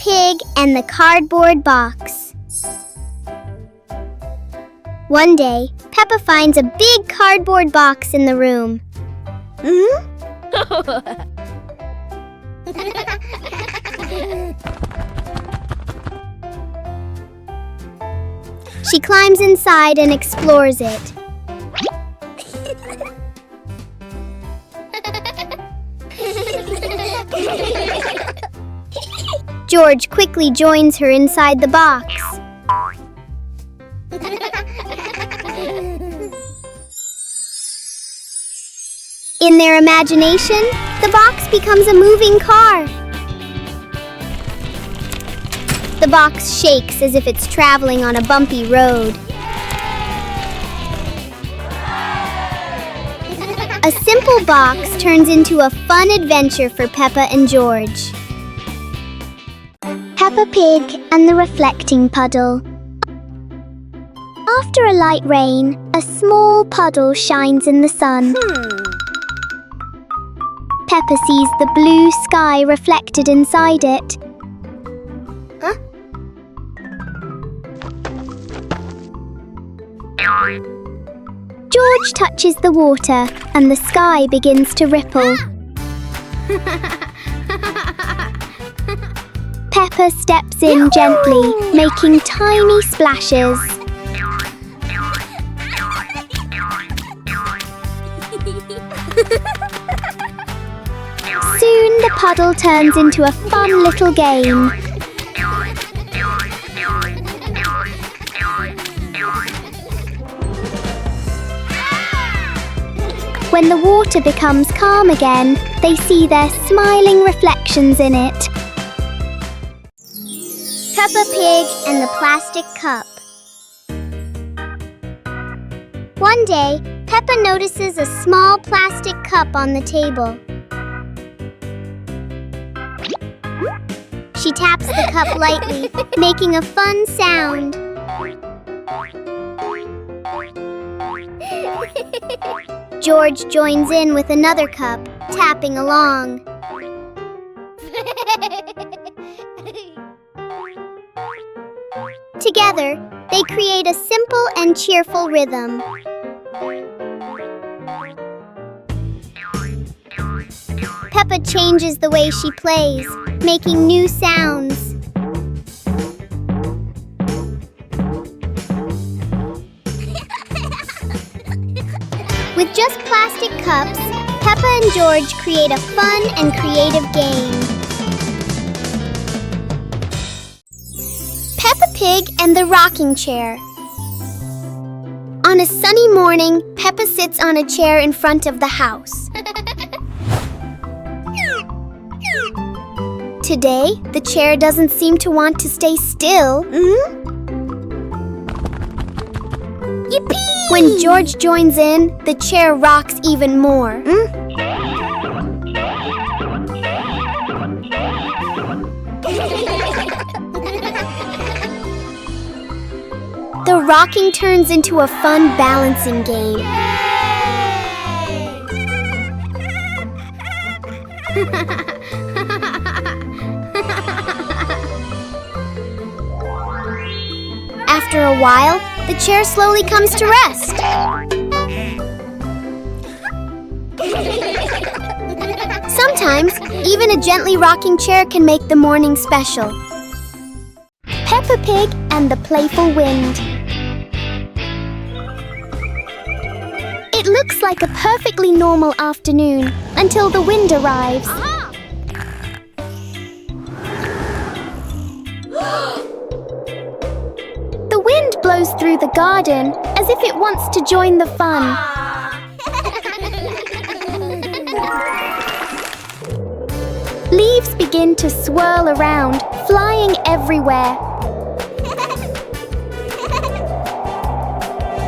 Pig and the Cardboard Box. One day, Peppa finds a big cardboard box in the room. She climbs inside and explores it. George quickly joins her inside the box. In their imagination, the box becomes a moving car. The box shakes as if it's traveling on a bumpy road. A simple box turns into a fun adventure for Peppa and George. Peppa Pig and the Reflecting Puddle. After a light rain, a small puddle shines in the sun. Peppa sees the blue sky reflected inside it. George touches the water and the sky begins to ripple. Peppa steps in gently, making tiny splashes. Soon the puddle turns into a fun little game. When the water becomes calm again, they see their smiling reflections in it. Peppa Pig and the Plastic Cup. One day, Peppa notices a small plastic cup on the table. She taps the cup lightly, making a fun sound. George joins in with another cup, tapping along. Together, they create a simple and cheerful rhythm. Peppa changes the way she plays, making new sounds. With just plastic cups, Peppa and George create a fun and creative game. Peppa Pig and the Rocking Chair. On a sunny morning, Peppa sits on a chair in front of the house. Today, the chair doesn't seem to want to stay still. Yippee! When George joins in, the chair rocks even more. The rocking turns into a fun balancing game. After a while, the chair slowly comes to rest. Sometimes, even a gently rocking chair can make the morning special. Peppa Pig and the Playful Wind. It looks like a perfectly normal afternoon until the wind arrives. The wind blows through the garden as if it wants to join the fun. Leaves begin to swirl around, flying everywhere.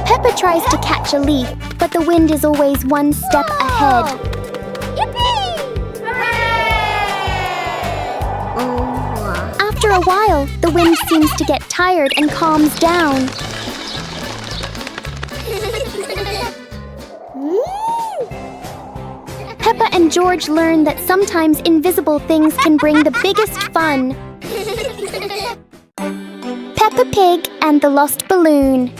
Peppa tries to catch a leaf, but the wind is always one step ahead. After a while, the wind seems to get tired and calms down. Peppa and George learn that sometimes invisible things can bring the biggest fun. Peppa Pig and the Lost Balloon.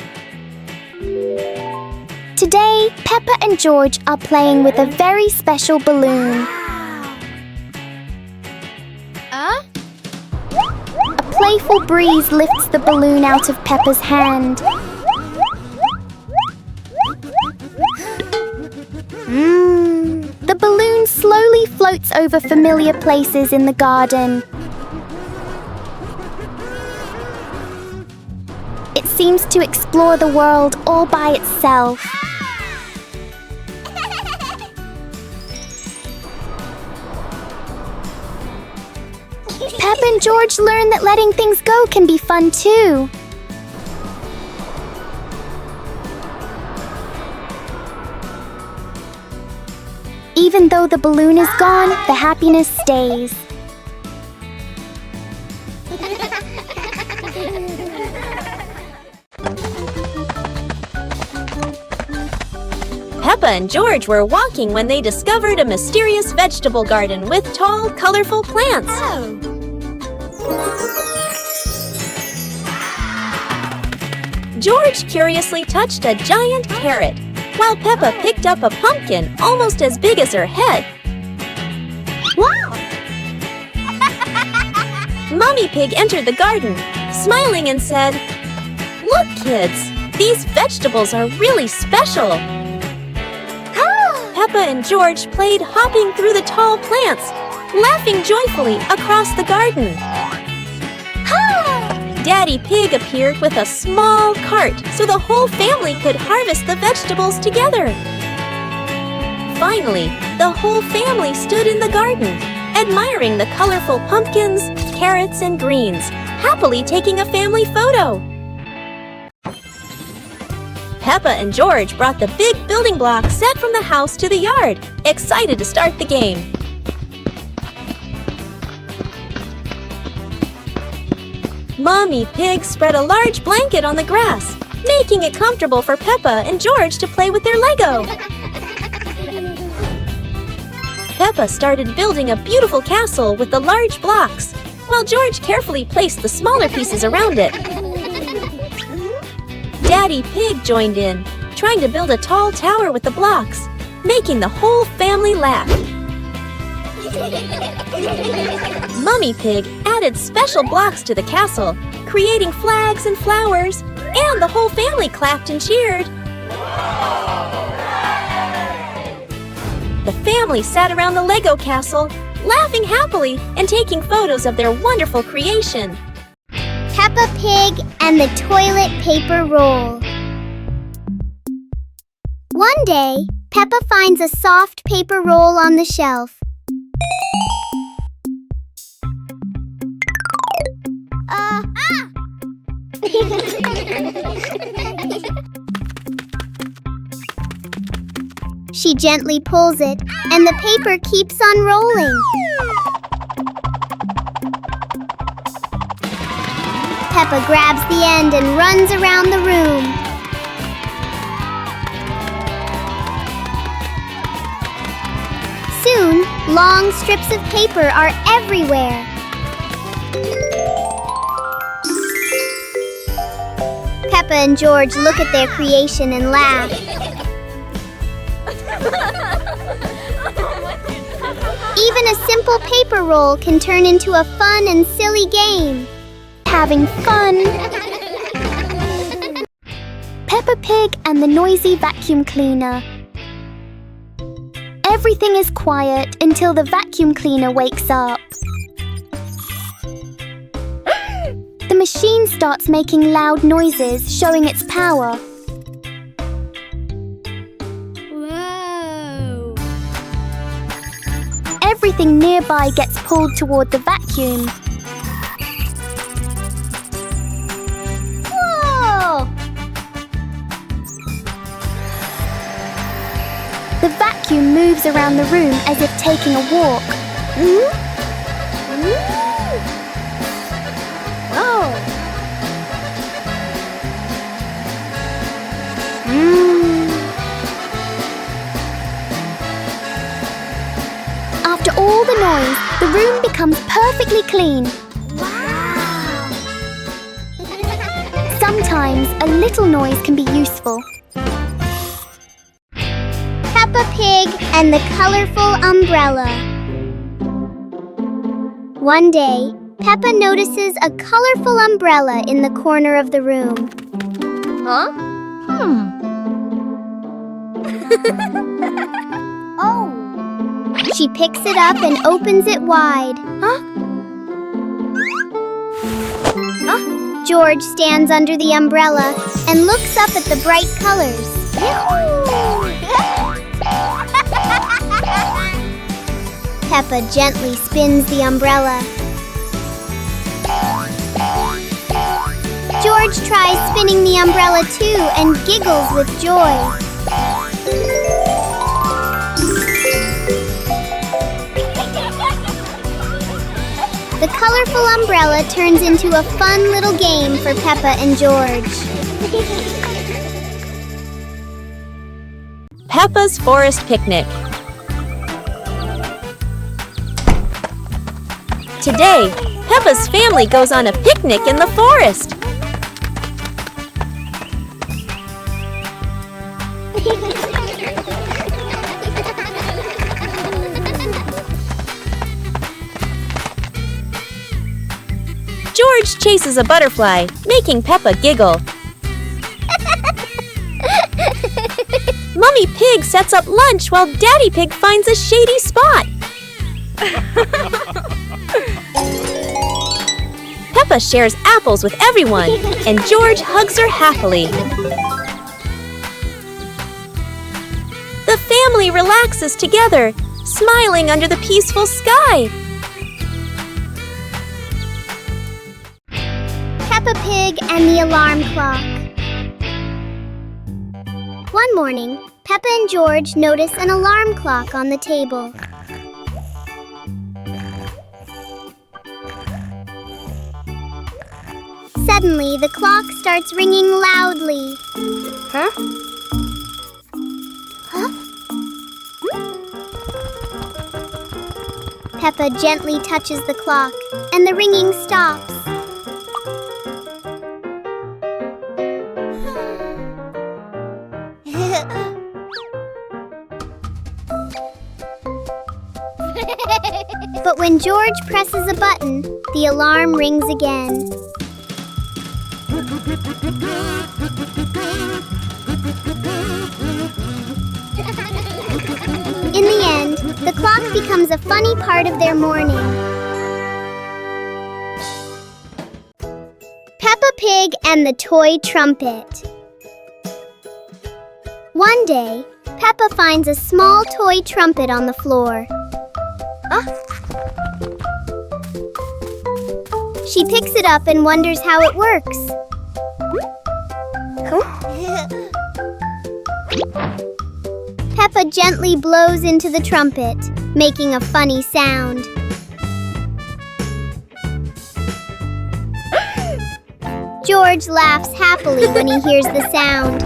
Today, Peppa and George are playing with a very special balloon. A playful breeze lifts the balloon out of Peppa's hand. The balloon slowly floats over familiar places in the garden. It seems to explore the world all by itself. Peppa and George learn that letting things go can be fun too. Even though the balloon is gone, the happiness stays. Peppa and George were walking when they discovered a mysterious vegetable garden with tall, colorful plants. George curiously touched a giant carrot, while Peppa picked up a pumpkin almost as big as her head. Wow! Mummy Pig entered the garden, smiling and said, "Look, kids, these vegetables are really special." Peppa and George played hopping through the tall plants, laughing joyfully across the garden. Daddy Pig appeared with a small cart so the whole family could harvest the vegetables together. Finally, the whole family stood in the garden, admiring the colorful pumpkins, carrots, and greens, happily taking a family photo. Peppa and George brought the big building blocks set from the house to the yard, excited to start the game. Mommy Pig spread a large blanket on the grass, making it comfortable for Peppa and George to play with their Lego. Peppa started building a beautiful castle with the large blocks, while George carefully placed the smaller pieces around it. Daddy Pig joined in, trying to build a tall tower with the blocks, making the whole family laugh. Mummy Pig added special blocks to the castle, creating flags and flowers, and the whole family clapped and cheered. The family sat around the Lego castle, laughing happily and taking photos of their wonderful creation. Peppa Pig and the toilet paper roll. One day, Peppa finds a soft paper roll on the shelf. She gently pulls it, and the paper keeps on rolling. Peppa grabs the end and runs around the room. Soon, long strips of paper are everywhere. Peppa and George look at their creation and laugh. Even a simple paper roll can turn into a fun and silly game. Having fun. Peppa Pig and the noisy vacuum cleaner. Everything is quiet until the vacuum cleaner wakes up. The machine starts making loud noises, showing its power. Whoa! Everything nearby gets pulled toward the vacuum. The vacuum moves around the room as if taking a walk. After all the noise, the room becomes perfectly clean. Wow! Sometimes a little noise can be useful. Peppa Pig and the colorful umbrella. One day, Peppa notices a colorful umbrella in the corner of the room. Huh? Oh! She picks it up and opens it wide. George stands under the umbrella and looks up at the bright colors. Peppa gently spins the umbrella. George tries spinning the umbrella too and giggles with joy. The colorful umbrella turns into a fun little game for Peppa and George. Peppa's Forest Picnic. Today, Peppa's family goes on a picnic in the forest. George chases a butterfly, making Peppa giggle. Mummy Pig sets up lunch while Daddy Pig finds a shady spot. Peppa shares apples with everyone, and George hugs her happily. The family relaxes together, smiling under the peaceful sky. Peppa Pig and the alarm clock. One morning, Peppa and George notice an alarm clock on the table. Suddenly, the clock starts ringing loudly. Huh? Peppa gently touches the clock, and the ringing stops. But when George presses a button, the alarm rings again. In the end, the clock becomes a funny part of their morning. Peppa Pig and the toy trumpet. One day, Peppa finds a small toy trumpet on the floor. She picks it up and wonders how it works. Peppa gently blows into the trumpet, making a funny sound. George laughs happily when he hears the sound.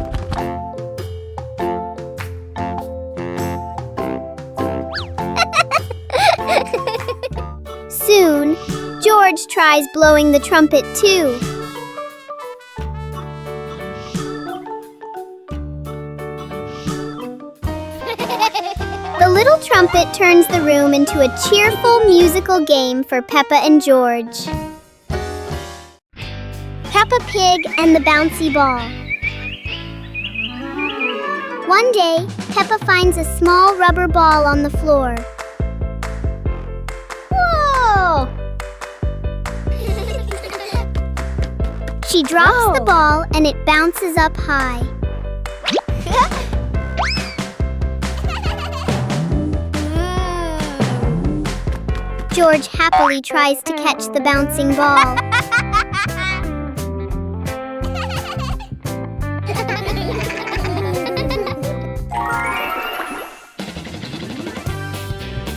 Soon, George tries blowing the trumpet too. The little trumpet turns the room into a cheerful musical game for Peppa and George. Peppa Pig and the bouncy ball. One day, Peppa finds a small rubber ball on the floor. Whoa! She drops the ball and it bounces up high. George happily tries to catch the bouncing ball.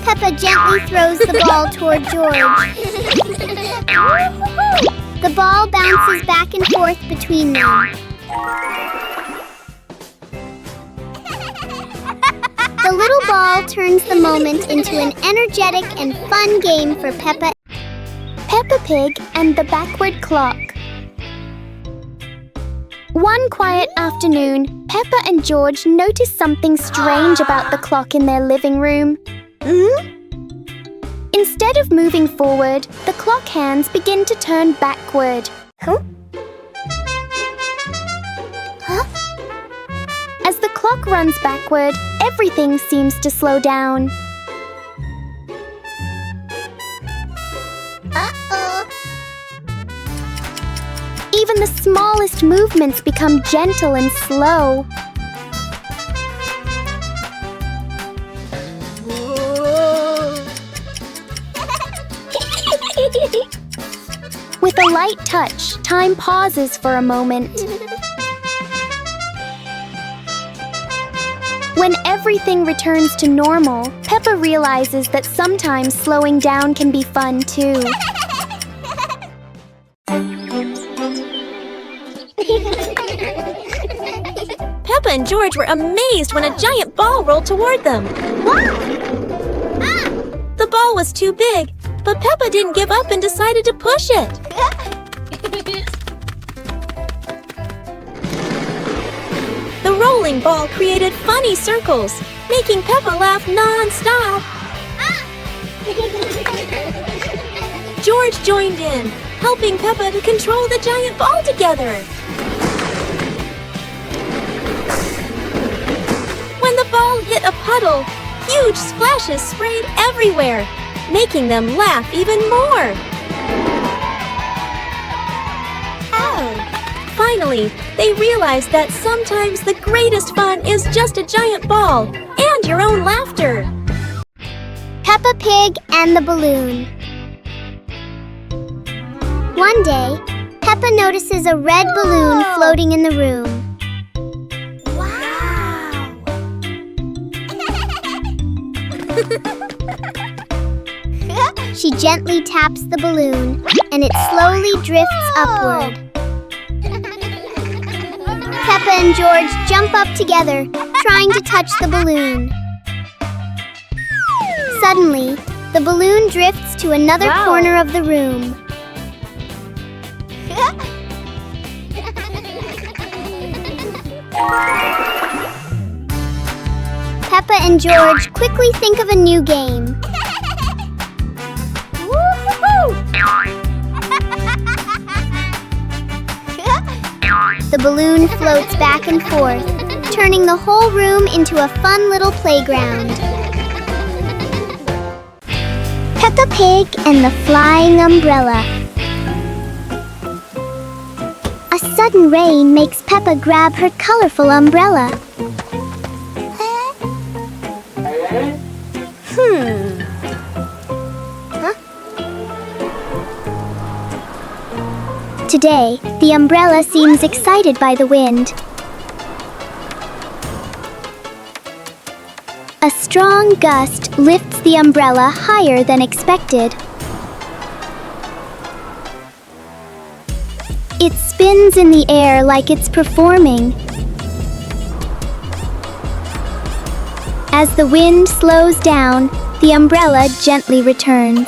Peppa gently throws the ball toward George. The ball bounces back and forth between them. The little ball turns the moment into an energetic and fun game for Peppa Pig and the backward clock. One quiet afternoon, Peppa and George noticed something strange about the clock in their living room. Instead of moving forward, the clock hands begin to turn backward. As the clock runs backward, everything seems to slow down. Even the smallest movements become gentle and slow. With a light touch, time pauses for a moment. When everything returns to normal, Peppa realizes that sometimes slowing down can be fun too. Peppa and George were amazed when a giant ball rolled toward them. The ball was too big, but Peppa didn't give up and decided to push it. The rolling ball created funny circles, making Peppa laugh non-stop. George joined in, helping Peppa to control the giant ball together. When the ball hit a puddle, huge splashes sprayed everywhere, making them laugh even more. Finally, they realized that sometimes the greatest fun is just a giant ball and your own laughter. Peppa Pig and the balloon. One day, Peppa notices a red balloon floating in the room. Wow! She gently taps the balloon, and it slowly drifts upward. Peppa and George jump up together, trying to touch the balloon. Suddenly, the balloon drifts to another corner of the room. Peppa and George quickly think of a new game. The balloon floats back and forth, turning the whole room into a fun little playground. Peppa Pig and the Flying Umbrella. A sudden rain makes Peppa grab her colorful umbrella. Today, the umbrella seems excited by the wind. A strong gust lifts the umbrella higher than expected. It spins in the air like it's performing. As the wind slows down, the umbrella gently returns.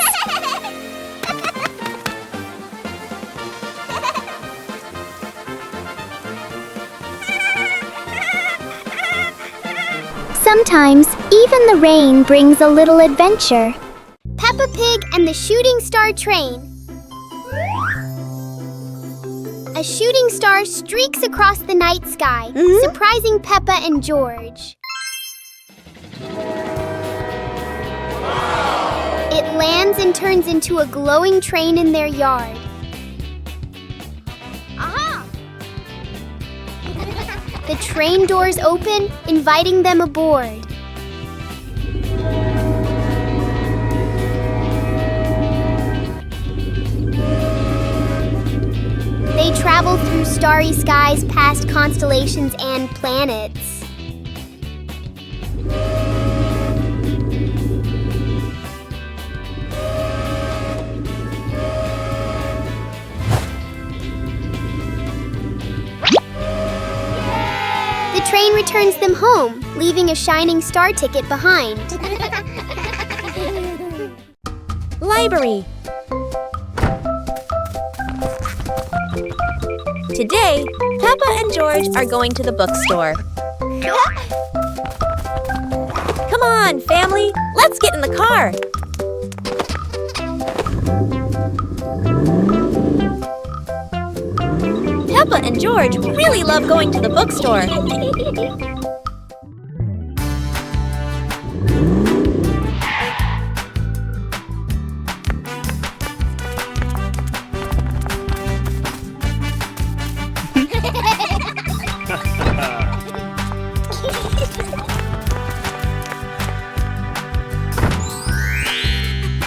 Sometimes, even the rain brings a little adventure. Peppa Pig and the Shooting Star Train. A shooting star streaks across the night sky, surprising Peppa and George. It lands and turns into a glowing train in their yard. The train doors open, inviting them aboard. They travel through starry skies past constellations and planets. The train returns them home, leaving a shining star ticket behind. Library. Today, Peppa and George are going to the bookstore. Come on, family, let's get in the car. Peppa and George really love going to the bookstore.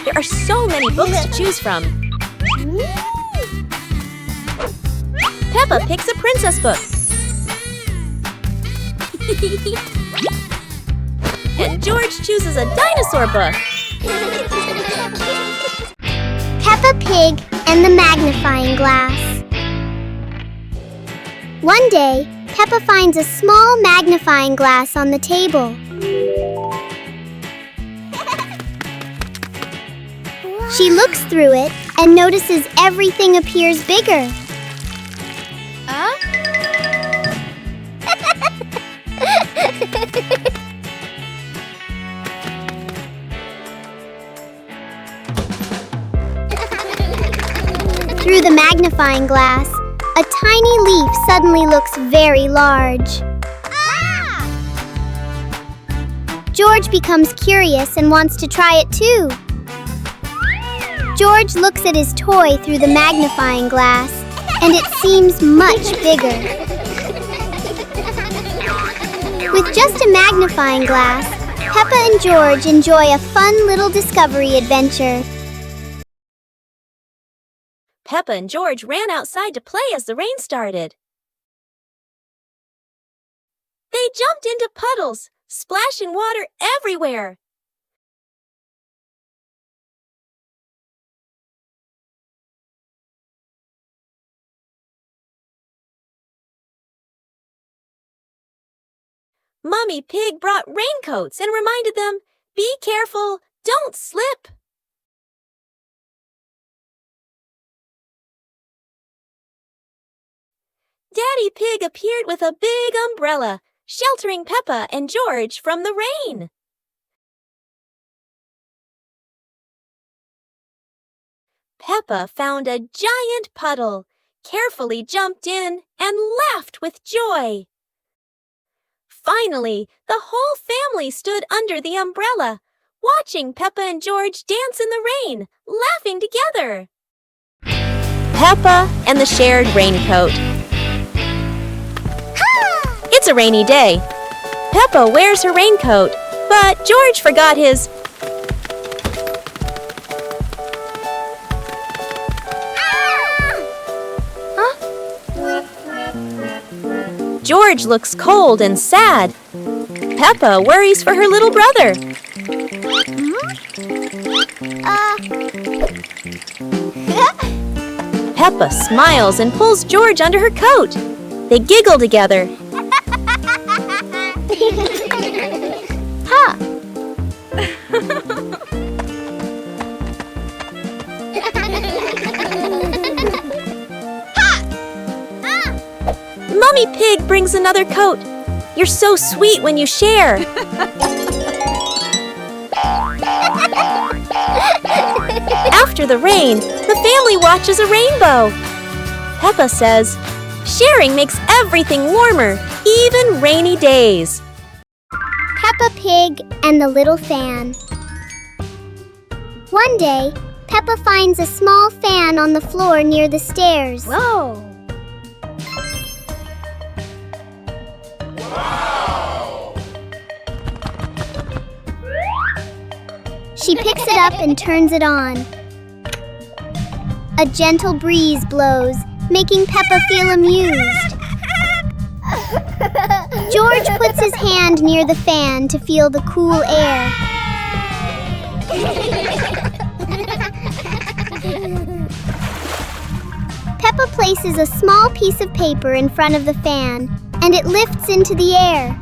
There are so many books to choose from. Peppa picks a princess book. And George chooses a dinosaur book. Peppa Pig and the Magnifying Glass. One day, Peppa finds a small magnifying glass on the table. She looks through it and notices everything appears bigger. Through the magnifying glass, a tiny leaf suddenly looks very large. George becomes curious and wants to try it too. George looks at his toy through the magnifying glass, and it seems much bigger. With just a magnifying glass, Peppa and George enjoy a fun little discovery adventure. Peppa and George ran outside to play as the rain started. They jumped into puddles, splashing water everywhere. Mommy Pig brought raincoats and reminded them, "Be careful, don't slip." Daddy Pig appeared with a big umbrella, sheltering Peppa and George from the rain. Peppa found a giant puddle, carefully jumped in, and laughed with joy. Finally, the whole family stood under the umbrella, watching Peppa and George dance in the rain, laughing together. Peppa and the shared raincoat. It's a rainy day. Peppa wears her raincoat, but George forgot his. George looks cold and sad. Peppa worries for her little brother. Peppa smiles and pulls George under her coat. They giggle together. Mummy Pig brings another coat. You're so sweet when you share. After the rain, the family watches a rainbow. Peppa says, "Sharing makes everything warmer, even rainy days." Peppa Pig and the Little Fan. One day, Peppa finds a small fan on the floor near the stairs. Whoa! She picks it up and turns it on. A gentle breeze blows, making Peppa feel amused. George puts his hand near the fan to feel the cool air. Peppa places a small piece of paper in front of the fan, and it lifts into the air.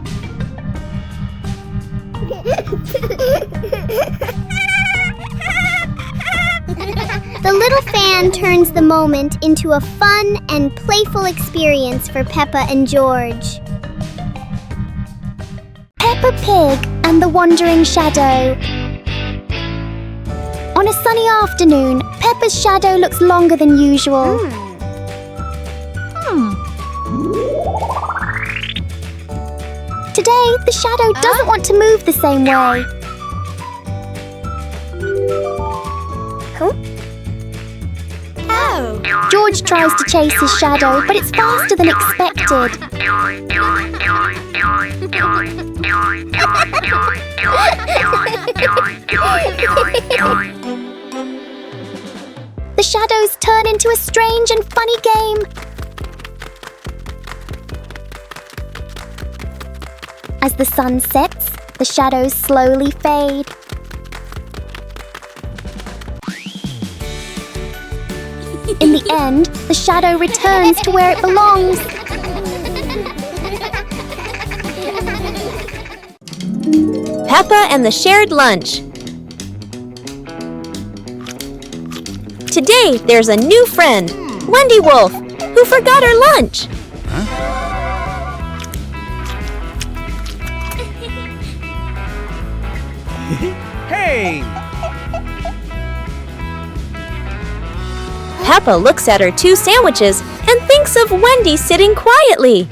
The little fan turns the moment into a fun and playful experience for Peppa and George. Peppa Pig and the Wandering Shadow. On a sunny afternoon, Peppa's shadow looks longer than usual. Today, the shadow doesn't want to move the same way. George tries to chase his shadow, but it's faster than expected. The shadows turn into a strange and funny game. As the sun sets, the shadows slowly fade. In the end, the shadow returns to where it belongs. Peppa and the shared lunch. Today, there's a new friend, Wendy Wolf, who forgot her lunch. Hey! Peppa looks at her 2 sandwiches and thinks of Wendy sitting quietly.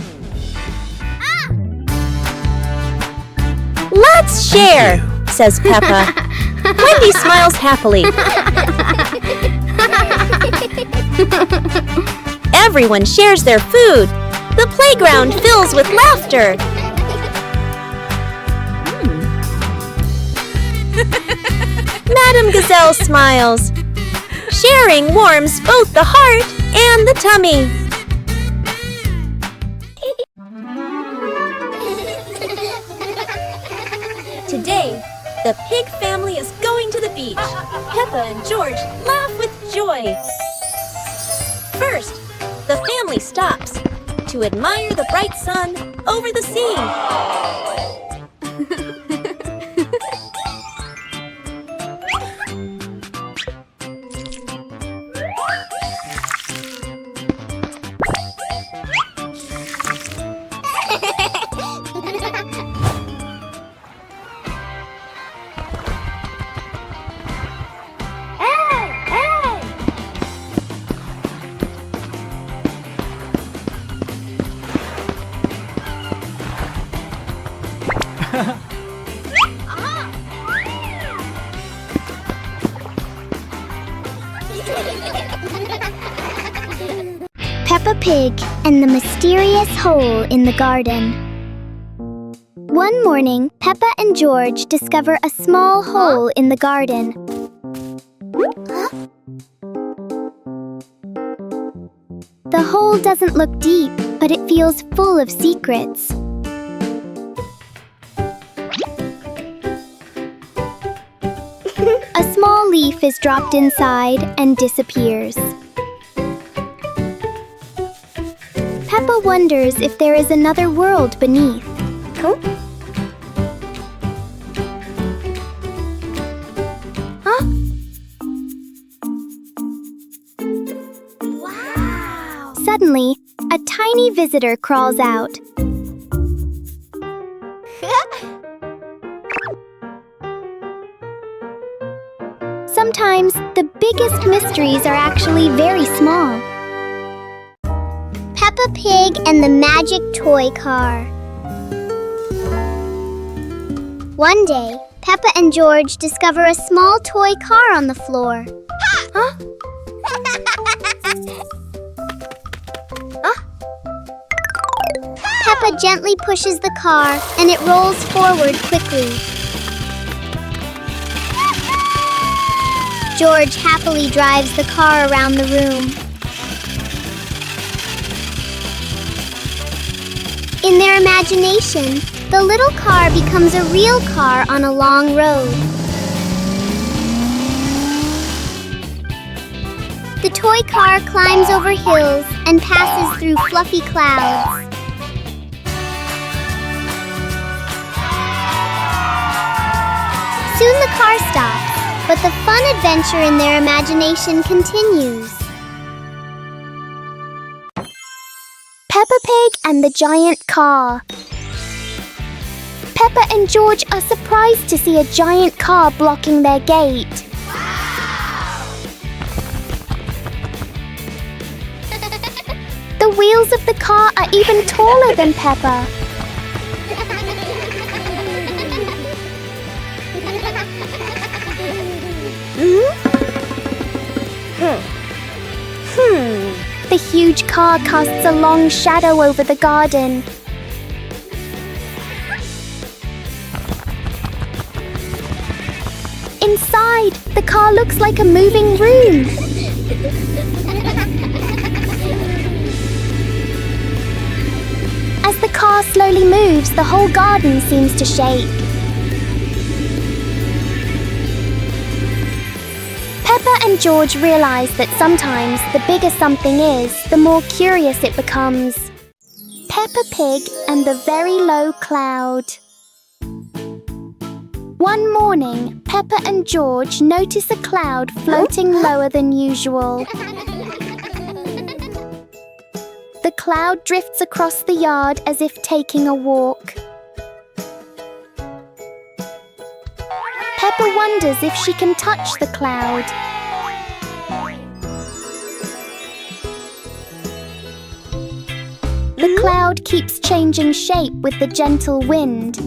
Let's share, says Peppa. Wendy smiles happily. Everyone shares their food. The playground fills with laughter. Madame Gazelle smiles. Sharing warms both the heart and the tummy. Today, the pig family is going to the beach. Peppa and George laugh with joy. First, the family stops to admire the bright sun over the sea. Peppa Pig and the Mysterious Hole in the Garden. One morning, Peppa and George discover a small hole in the garden. The hole doesn't look deep, but it feels full of secrets. A small leaf is dropped inside and disappears. Peppa wonders if there is another world beneath. Wow! Suddenly, a tiny visitor crawls out. Sometimes, the biggest mysteries are actually very small. Peppa Pig and the Magic Toy Car. One day, Peppa and George discover a small toy car on the floor. Peppa gently pushes the car and it rolls forward quickly. George happily drives the car around the room. In their imagination, the little car becomes a real car on a long road. The toy car climbs over hills and passes through fluffy clouds. Soon the car stops, But the fun adventure in their imagination continues. Peppa Pig and the Giant Car. Peppa and George are surprised to see a giant car blocking their gate. The wheels of the car are even taller than Peppa. The huge car casts a long shadow over the garden. Inside, the car looks like a moving room. As the car slowly moves, the whole garden seems to shake. Peppa and George realize that sometimes the bigger something is, the more curious it becomes. Peppa Pig and the Very Low Cloud. One morning, Peppa and George notice a cloud floating lower than usual. The cloud drifts across the yard as if taking a walk. Peppa wonders if she can touch the cloud. The cloud keeps changing shape with the gentle wind.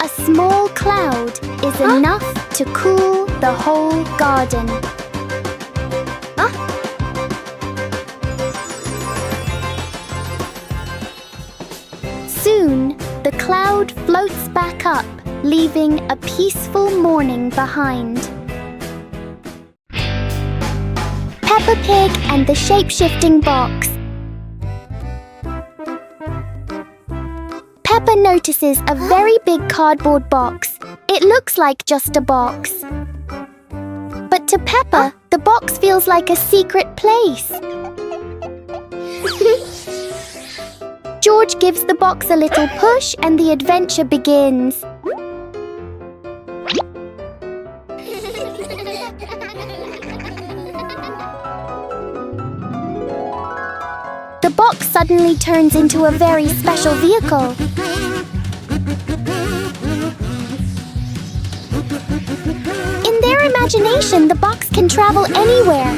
A small cloud is enough to cool the whole garden. Soon, the cloud floats back up, leaving a peaceful morning behind. Peppa Pig and the Shape-Shifting Box. Peppa notices a very big cardboard box. It looks like just a box. But to Peppa, the box feels like a secret place. George gives the box a little push and the adventure begins. The box suddenly turns into a very special vehicle. In their imagination, the box can travel anywhere.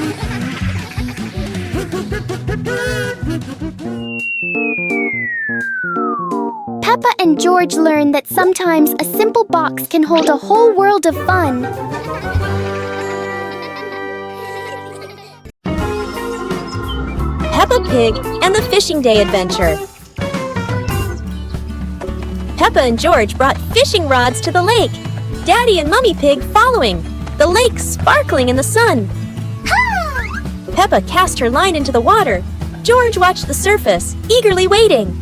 Peppa and George learn that sometimes a simple box can hold a whole world of fun. Peppa Pig and the Fishing Day Adventure. Peppa and George brought fishing rods to the lake. Daddy and Mummy Pig following, the lake sparkling in the sun. Peppa cast her line into the water. George watched the surface, eagerly waiting.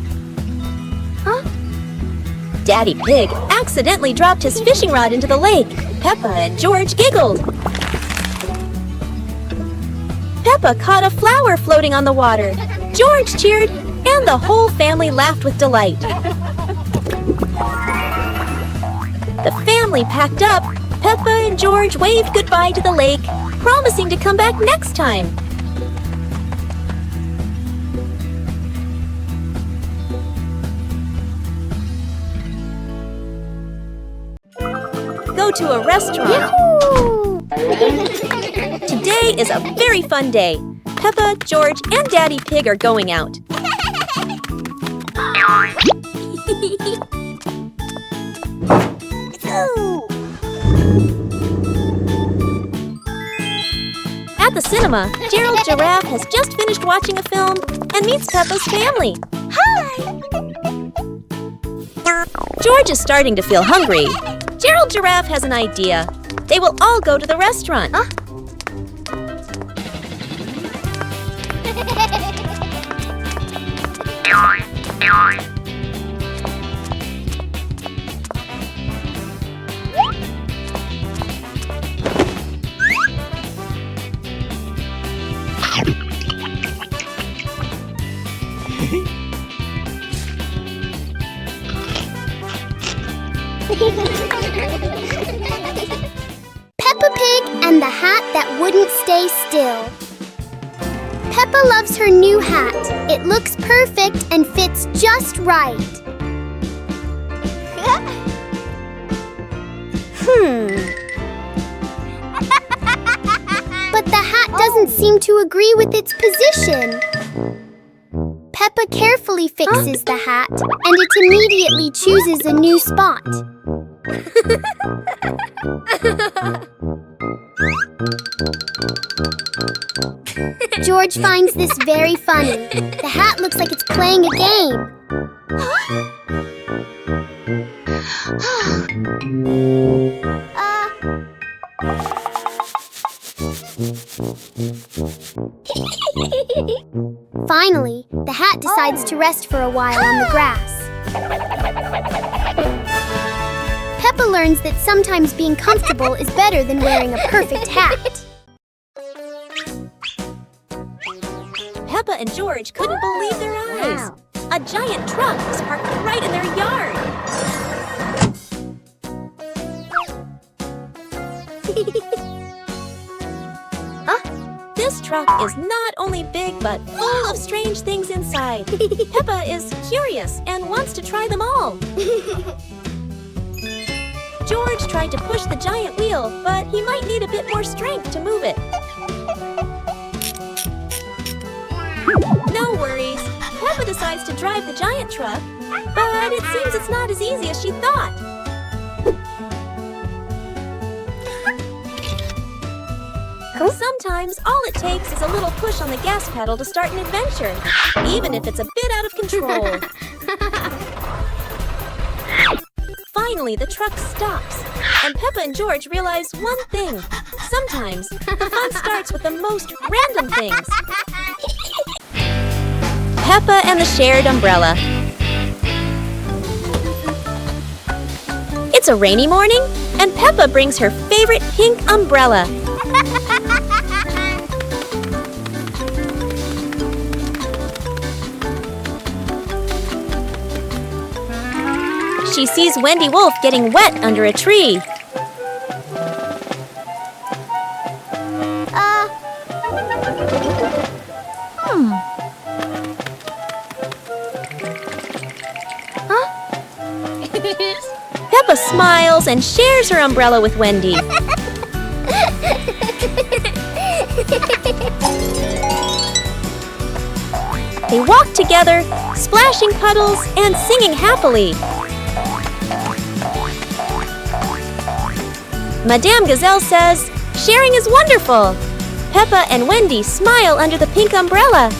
Daddy Pig accidentally dropped his fishing rod into the lake. Peppa and George giggled. Peppa caught a flower floating on the water. George cheered, and the whole family laughed with delight. The family packed up. Peppa and George waved goodbye to the lake, promising to come back next time. Go to a restaurant. Yahoo! Today is a very fun day. Peppa, George, and Daddy Pig are going out. At the cinema, Gerald Giraffe has just finished watching a film and meets Peppa's family. Hi! George is starting to feel hungry. Gerald Giraffe has an idea. They will all go to the restaurant. wouldn't stay still. Peppa loves her new hat. It looks perfect and fits just right. But the hat doesn't seem to agree with its position. Peppa carefully fixes the hat, and it immediately chooses a new spot. George finds this very funny. The hat looks like it's playing a game. Finally, the hat decides to rest for a while on the grass. Peppa learns that sometimes being comfortable is better than wearing a perfect hat. Peppa and George couldn't believe their eyes. A giant truck was parked right in their yard. This truck is not only big, but full of strange things inside. Peppa is curious and wants to try them all. George tried to push the giant wheel, but he might need a bit more strength to move it. No worries. Peppa decides to drive the giant truck, but it seems it's not as easy as she thought. Sometimes all it takes is a little push on the gas pedal to start an adventure, even if it's a bit out of control. Finally, the truck stops, and Peppa and George realize one thing. Sometimes the fun starts with the most random things. Peppa and the shared umbrella. It's a rainy morning, and Peppa brings her favorite pink umbrella. She sees Wendy Wolf getting wet under a tree. Peppa smiles and shares her umbrella with Wendy. They walk together, splashing puddles and singing happily. Madame Gazelle says, "Sharing is wonderful." Peppa and Wendy smile under the pink umbrella.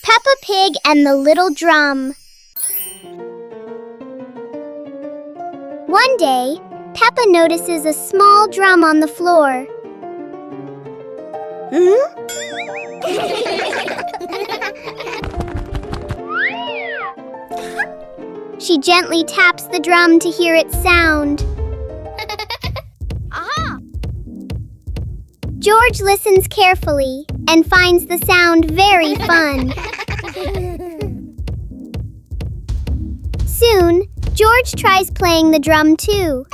Peppa Pig and the Little Drum. One day, Peppa notices a small drum on the floor. She gently taps the drum to hear its sound. George listens carefully and finds the sound very fun. Soon, George tries playing the drum too.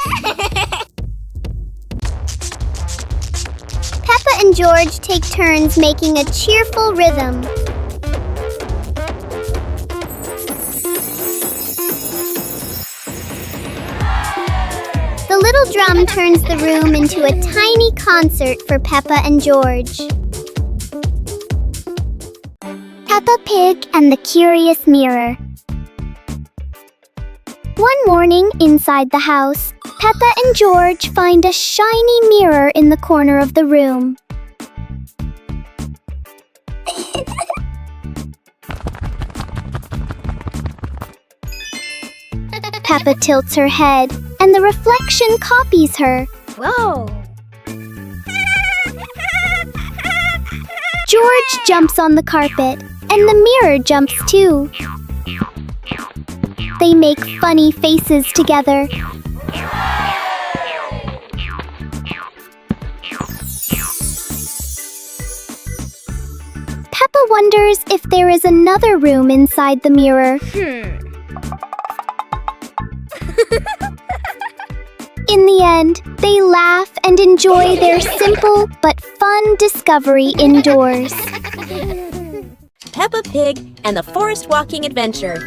Peppa and George take turns making a cheerful rhythm. The little drum turns the room into a tiny concert for Peppa and George. Peppa Pig and the Curious Mirror. One morning, inside the house, Peppa and George find a shiny mirror in the corner of the room. Peppa tilts her head, and the reflection copies her. Whoa! George jumps on the carpet, and the mirror jumps too. They make funny faces together. Peppa wonders if there is another room inside the mirror. In the end, they laugh and enjoy their simple but fun discovery indoors. Peppa Pig and the Forest Walking Adventure.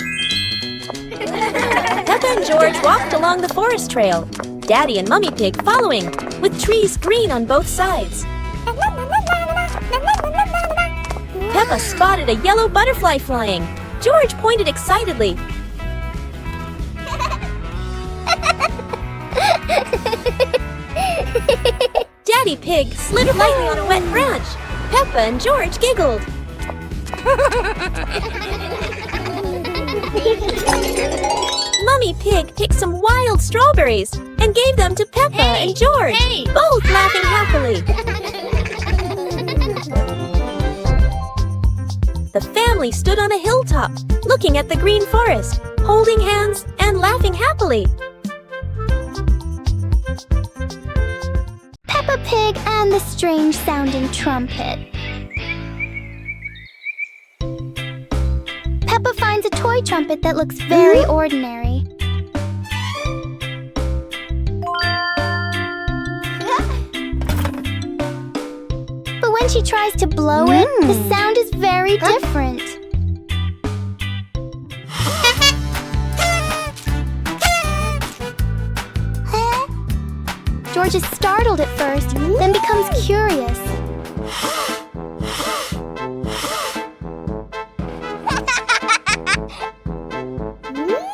Peppa and George walked along the forest trail, Daddy and Mummy Pig following, with trees green on both sides. Peppa spotted a yellow butterfly flying. George pointed excitedly. Daddy Pig slid lightly on a wet branch. Peppa and George giggled. Mummy Pig picked some wild strawberries and gave them to Peppa and George, both laughing happily. The family stood on a hilltop, looking at the green forest, holding hands and laughing happily. Peppa Pig and the strange-sounding trumpet. Peppa finds a toy trumpet that looks very ordinary. But when she tries to blow it, the sound is very different. George is startled at first, then becomes curious.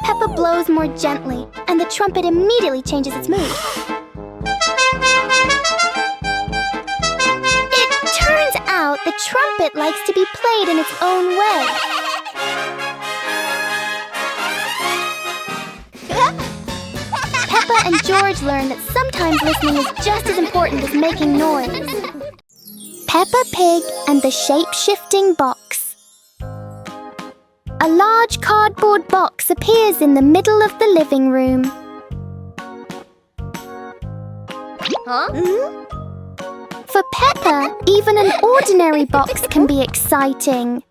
Peppa blows more gently, and the trumpet immediately changes its mood. It turns out the trumpet likes to be played in its own way. Peppa and George learn that sometimes listening is just as important as making noise. Peppa Pig and the shape-shifting box. A large cardboard box appears in the middle of the living room. For Peppa, even an ordinary box can be exciting.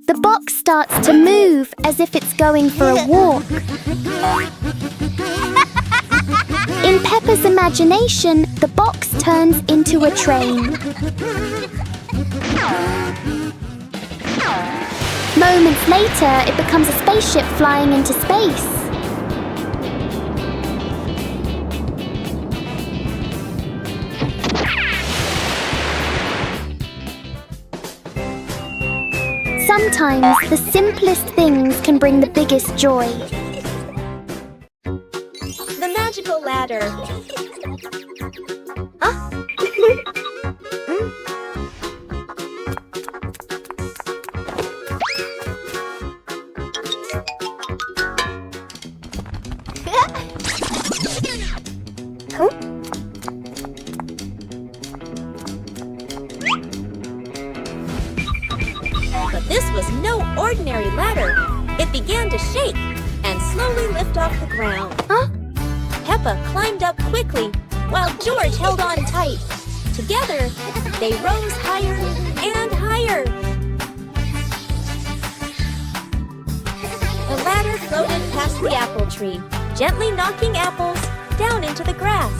The box starts to move as if it's going for a walk. In Peppa's imagination, the box turns into a train. Moments later, it becomes a spaceship flying into space. Sometimes the simplest things can bring the biggest joy. The magical ladder. But this was no ordinary ladder. It began to shake and slowly lift off the ground. Peppa climbed up quickly while George held on tight. Together, they rose higher and higher. The ladder floated past the apple tree, gently knocking apples down into the grass.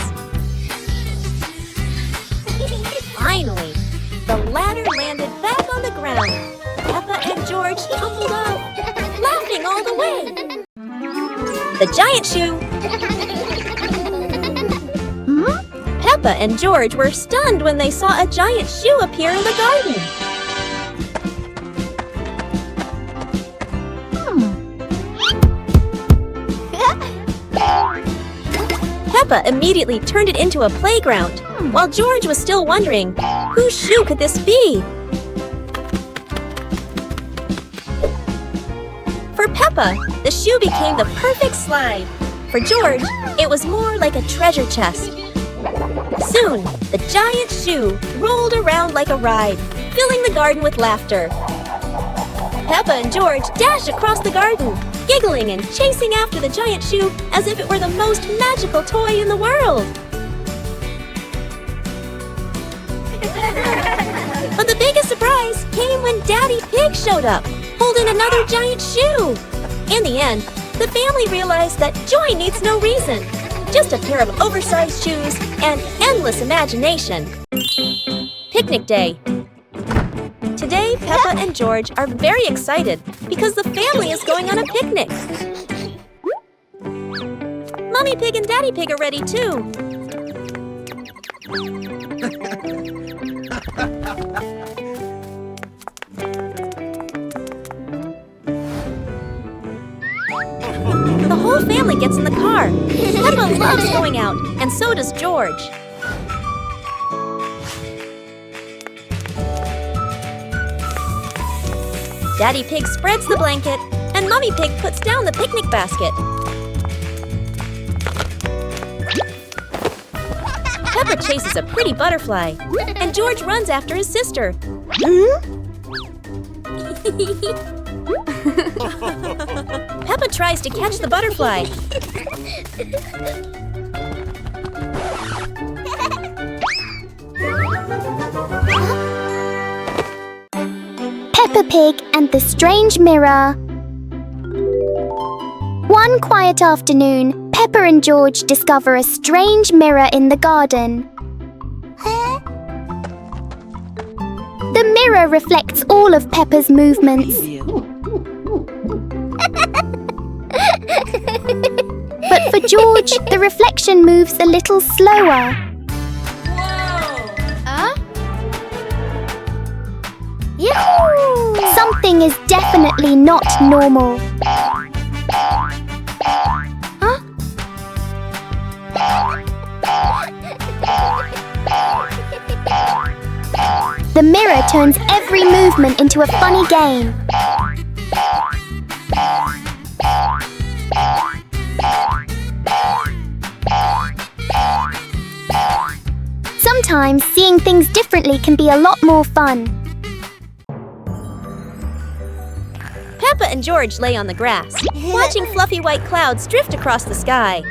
Finally, the ladder landed back on the ground. Peppa and George tumbled off, laughing all the way. The giant shoe. Peppa and George were stunned when they saw a giant shoe appear in the garden. Peppa immediately turned it into a playground, while George was still wondering, whose shoe could this be? For Peppa, the shoe became the perfect slide. For George, it was more like a treasure chest. Soon, the giant shoe rolled around like a ride, filling the garden with laughter. Peppa and George dashed across the garden, giggling and chasing after the giant shoe as if it were the most magical toy in the world. But the biggest surprise came when Daddy Pig showed up, holding another giant shoe. In the end, the family realized that joy needs no reason. Just a pair of oversized shoes and endless imagination. Picnic day. Today, Peppa and George are very excited because the family is going on a picnic. Mommy Pig and Daddy Pig are ready too. The whole family gets in the car. Peppa loves going out, and so does George. Daddy Pig spreads the blanket, and Mommy Pig puts down the picnic basket. Peppa chases a pretty butterfly, and George runs after his sister. Peppa tries to catch the butterfly. Peppa Pig and the Strange Mirror. One quiet afternoon, Peppa and George discover a strange mirror in the garden. The mirror reflects all of Peppa's movements. But for George, the reflection moves a little slower. Yahoo! Something is definitely not normal. Huh? The mirror turns every movement into a funny game. Sometimes seeing things differently can be a lot more fun. Peppa and George lay on the grass, watching fluffy white clouds drift across the sky.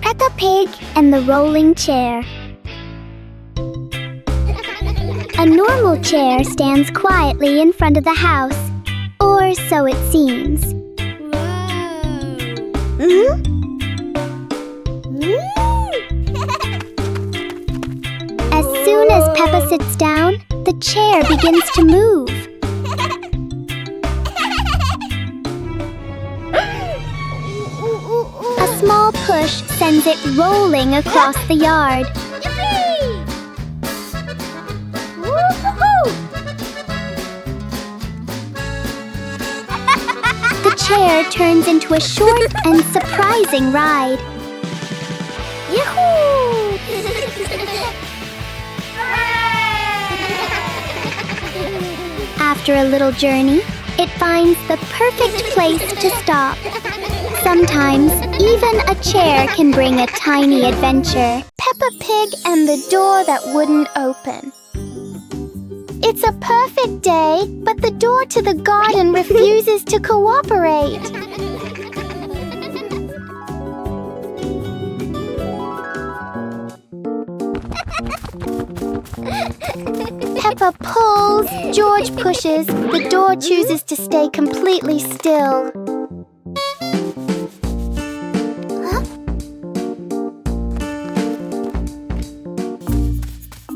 Peppa Pig and the Rolling Chair. A normal chair stands quietly in front of the house, or so it seems. As soon as Peppa sits down, the chair begins to move. A small push sends it rolling across the yard. The chair turns into a short and surprising ride. Yahoo! After a little journey, it finds the perfect place to stop. Sometimes, even a chair can bring a tiny adventure. Peppa Pig and the door that wouldn't open. It's a perfect day, but the door to the garden refuses to cooperate. Peppa pulls, George pushes, the door chooses to stay completely still.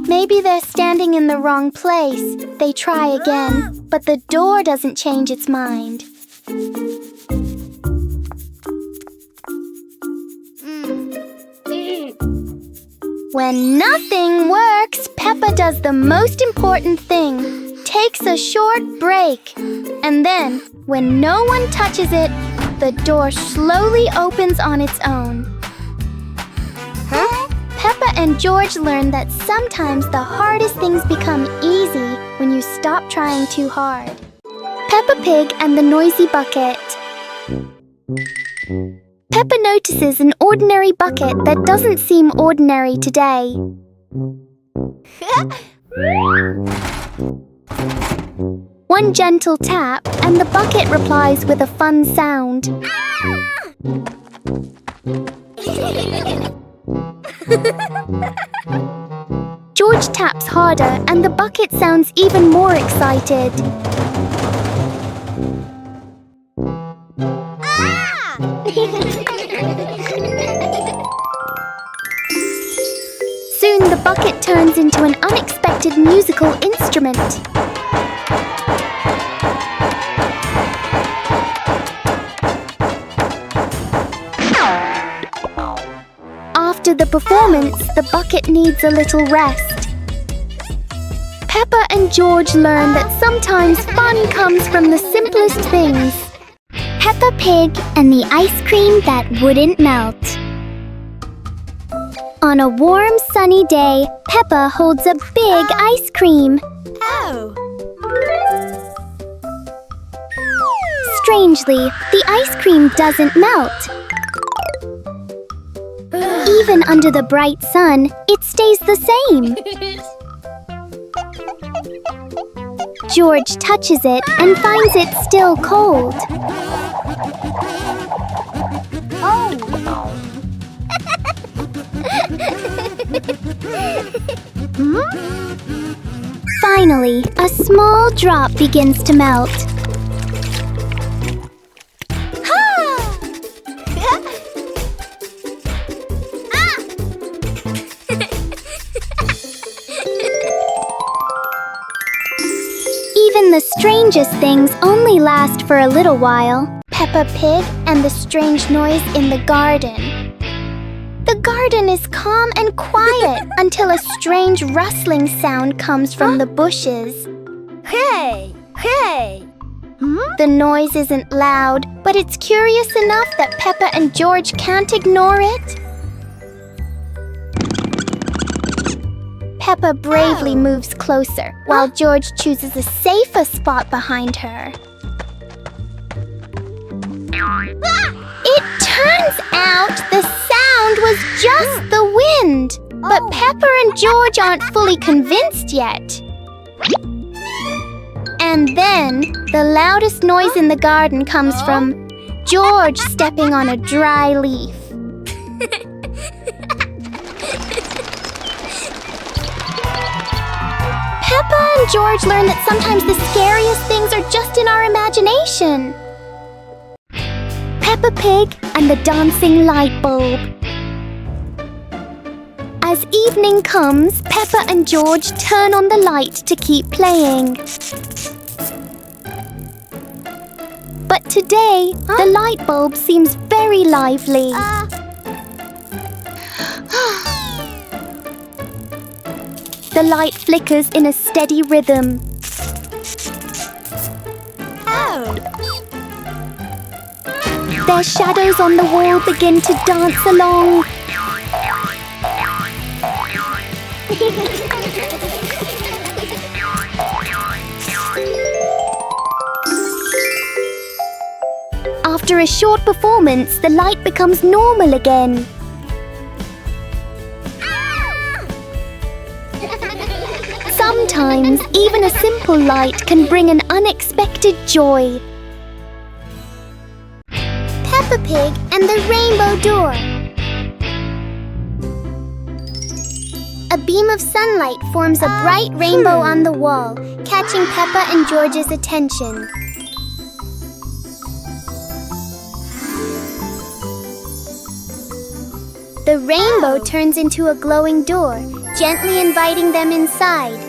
Maybe they're standing in the wrong place. They try again, but the door doesn't change its mind. When nothing works, Peppa does the most important thing. Takes a short break. And then, when no one touches it, the door slowly opens on its own. Peppa and George learn that sometimes the hardest things become easy when you stop trying too hard. Peppa Pig and the Noisy Bucket. Peppa notices an ordinary bucket that doesn't seem ordinary today. One gentle tap, and the bucket replies with a fun sound. George taps harder, and the bucket sounds even more excited. Soon the bucket turns into an unexpected musical instrument. After the performance, the bucket needs a little rest. Peppa and George learn that sometimes fun comes from the simplest things. Peppa Pig and the ice cream that wouldn't melt. On a warm, sunny day, Peppa holds a big ice cream. Oh! Strangely, the ice cream doesn't melt. Even under the bright sun, it stays the same. George touches it and finds it still cold. Finally, a small drop begins to melt. Even the strangest things only last for a little while. Peppa Pig and the strange noise in the garden. The garden is calm and quiet until a strange rustling sound comes from the bushes. Hey! Hey! The noise isn't loud, but it's curious enough that Peppa and George can't ignore it. Peppa bravely moves closer, while George chooses a safer spot behind her. It turns out the sound was just the wind, but Peppa and George aren't fully convinced yet. And then, the loudest noise in the garden comes from George stepping on a dry leaf. Peppa and George learn that sometimes the scariest things are just in our imagination. Peppa Pig and the dancing light bulb. As evening comes, Peppa and George turn on the light to keep playing. But today, the light bulb seems very lively. The light flickers in a steady rhythm. Their shadows on the wall begin to dance along. After a short performance, the light becomes normal again. Sometimes, even a simple light can bring an unexpected joy. Peppa Pig and the Rainbow Door. A beam of sunlight forms a bright rainbow on the wall, catching Peppa and George's attention. The rainbow turns into a glowing door, gently inviting them inside.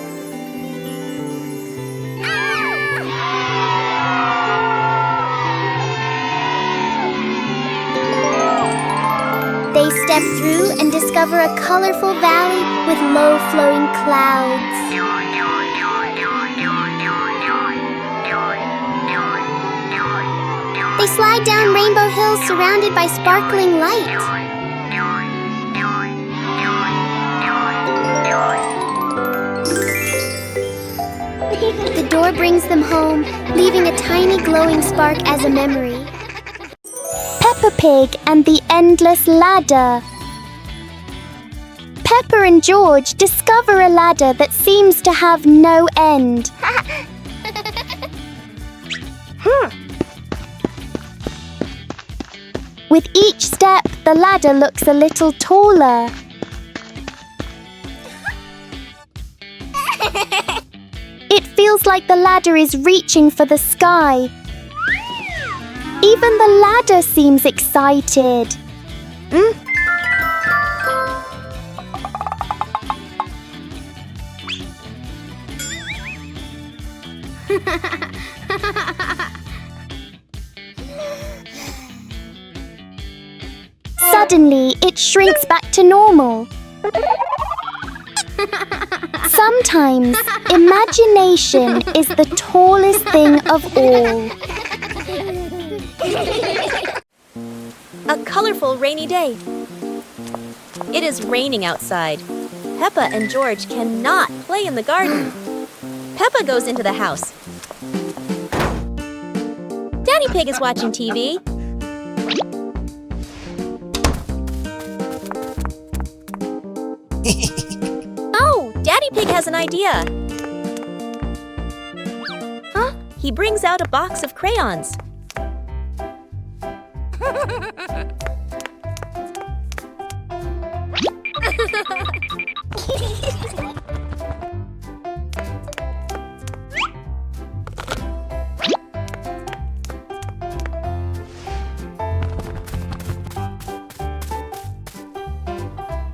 They They step through and discover a colorful valley with low-flowing clouds. They slide down rainbow hills surrounded by sparkling light. The door brings them home, leaving a tiny glowing spark as a memory. Peppa Pig and the Endless Ladder. Peppa and George discover a ladder that seems to have no end. With each step, the ladder looks a little taller. It feels like the ladder is reaching for the sky. Even the ladder seems excited. Suddenly, it shrinks back to normal. Sometimes, imagination is the tallest thing of all. A colorful rainy day. It is raining outside. Peppa and George cannot play in the garden. Peppa goes into the house. Daddy Pig is watching TV. Oh, Daddy Pig has an idea. He brings out a box of crayons.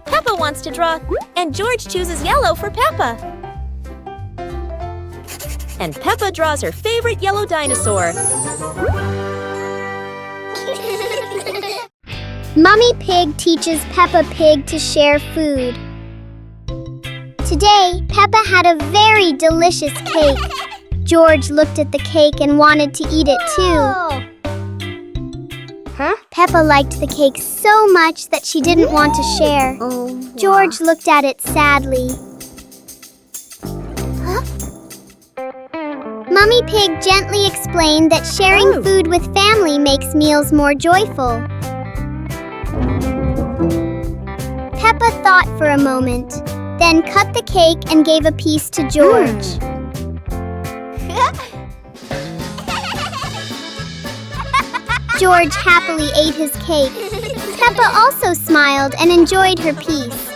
Peppa wants to draw, and George chooses yellow for Peppa. And Peppa draws her favorite yellow dinosaur. Mummy Pig teaches Peppa Pig to share food. Today, Peppa had a very delicious cake. George looked at the cake and wanted to eat it too. Peppa liked the cake so much that she didn't want to share. George looked at it sadly. Mummy Pig gently explained that sharing food with family makes meals more joyful. Peppa thought for a moment, then cut the cake and gave a piece to George. George happily ate his cake. Peppa also smiled and enjoyed her piece.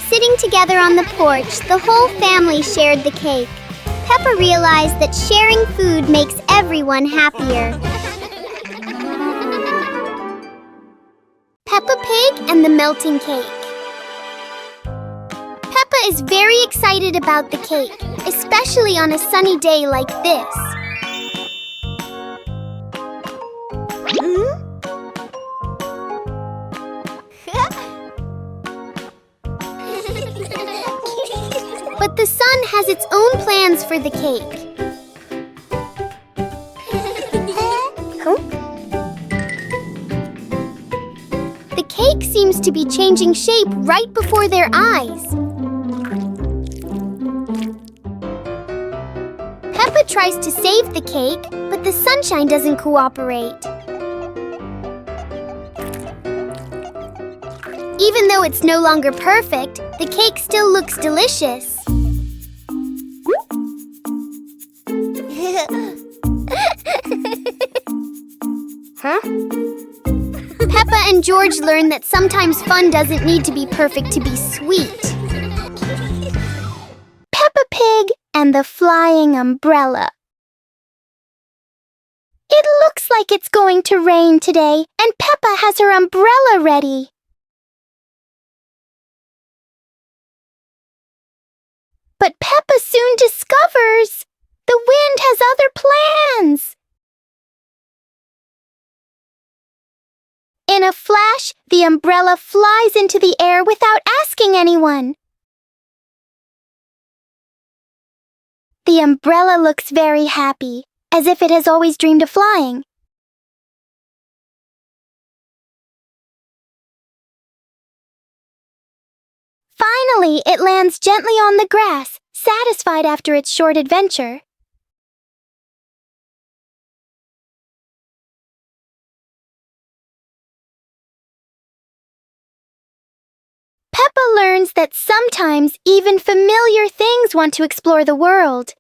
Sitting together on the porch, the whole family shared the cake. Peppa realized that sharing food makes everyone happier. Peppa Pig and the melting cake. Peppa is very excited about the cake, especially on a sunny day like this. But the sun has its own plans for the cake. The cake seems to be changing shape right before their eyes. Peppa tries to save the cake, but the sunshine doesn't cooperate. Even though it's no longer perfect, the cake still looks delicious. Peppa and George learn that sometimes fun doesn't need to be perfect to be sweet. Peppa Pig and the Flying Umbrella. It looks like it's going to rain today, and Peppa has her umbrella ready. But Peppa soon discovers the wind has other flash, the umbrella flies into the air without asking anyone. The umbrella looks very happy, as if it has always dreamed of flying. Finally, it lands gently on the grass, satisfied after its short adventure. Peppa learns that sometimes even familiar things want to explore the world.